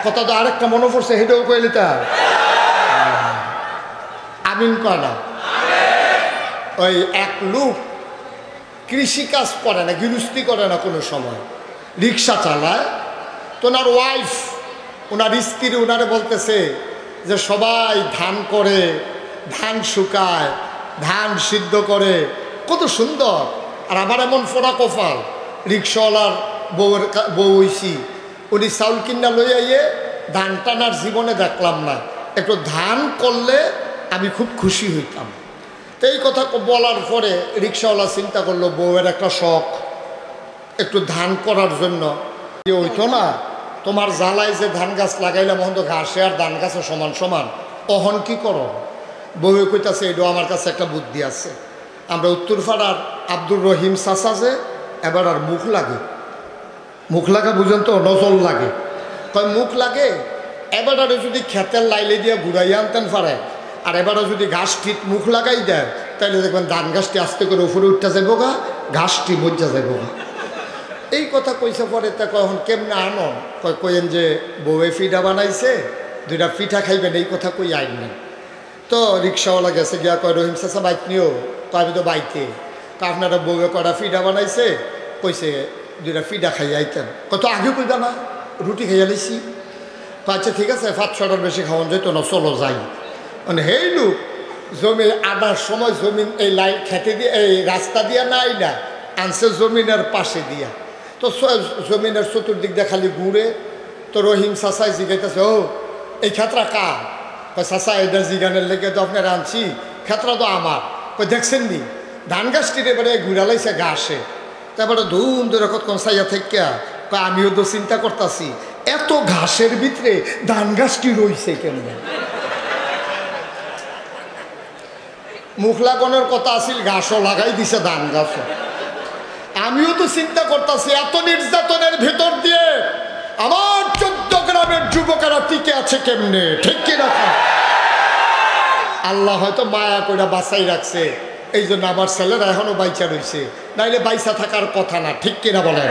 কথা তো আরেকটা মনে পড়ছে, হেঁটেও কইলি তা আমিন কয় না। ওই এক লোক কৃষিকাজ করে না, গৃহস্থী করে না, কোনো সময় রিক্সা চালায়। তো ওনার ওয়াইফ, ওনার স্ত্রী ওনারে বলতেছে যে সবাই ধান করে, ধান শুকায়, ধান সিদ্ধ করে, কত সুন্দর। আর আমার এমন ফোড়া কপাল, রিক্সাওয়ালার বউ হইছি, উনি চাউল কিনা লই আইয়ে ধান টানার জীবনে দেখলাম না। একটু ধান করলে আমি খুব খুশি হইতাম। তো এই কথা বলার পরে রিক্সাওয়ালা চিন্তা করলো বউয়ের একটা শখ, একটু ধান করার জন্য হইতো না। তোমার জ্বালায় যে ধান গাছ লাগাইলাম, অহন তো ঘাসে আর ধান গাছে সমান সমান, অহন কি করো? বউয়ে কইতাছে এটাও আমার কাছে একটা বুদ্ধি আছে। আমরা উত্তরপাড়ার আব্দুর রহিম চাচা যে, এবার আর মুখ লাগে, মুখ লাগা বুঝেন তো, নজল লাগে, কয় মুখ লাগে। এবারে যদি খেতের লাইলে দিয়ে ঘুরাইয়া আনতেন পারে, আর এবারে যদি ঘাস ঠিক মুখ লাগাই দেয়, তাহলে দেখবেন ধান গাছটি আস্তে করে উপরে উঠতে যাইব গা, ঘাসটি মজ্জা যাইব গা। এই কথা কইছে পরে তা কখন কেমনে আনন? কয়েন যে বউয়ে পিঠা বানাইছে, দুইটা পিঠা খাইবেন, এই কথা কই আইন নেই। তো রিক্সাওয়ালা গেছে গিয়া কয় রহিম চাচা বাইক নিও, তো আমি তো বাইকে, তো আপনারা বউয়ে কটা পিঠা বানাইছে, কইছে দুইটা পিঠা খাই আইতেন। কত আগে কইবা না, রুটি খাইয়া লাইছি। আচ্ছা ঠিক আছে, 5-6টার বেশি খাওয়ান যেত না, চলো যাই। মানে হেই লোক জমি আনার সময় জমিন এই লাইন খেতে দিয়ে, এই রাস্তা দিয়া নাই না, আনছে জমিনের পাশে দিয়া। তো জমিনের চতুর্দিক দিয়ে খালি ঘুরে। তো রহিম চাচাই জিগাইতেছে, ও এই ক্ষেত্রা কা? কয় চাচা এটা জিগানের লেগে তো আপনার আনছি, ক্ষেত্রা তো আমার। কই দেখছেন নি ধান গাছটির এবারে ঘুরালাইছে ঘাসে। তারপরে ধুম ধরে কতক্ষণ চাইয়া থেকে কয় আমিও তো চিন্তা করতেছি এত ঘাসের ভিতরে ধান গাছটি রইছে কেমন। মুখ লাগানোর কথা আসিল, ঘাসও লাগাই দিছে ধান গাছও। আমিও তো চিন্তা করতেছি এত নির্যাতনের ভেতর দিয়ে আমার 14 গ্রামের যুবকেরা টিকে আছে কেমনে, ঠিক কি রাখা? আল্লাহ হয়তো মায়া করে বাঁচাই রাখছে, এই জন্য আমার ছেলেরা এখনো বাইচা রয়েছে, নাইলে বাইচা থাকার কথা না, ঠিক কিনা বলেন?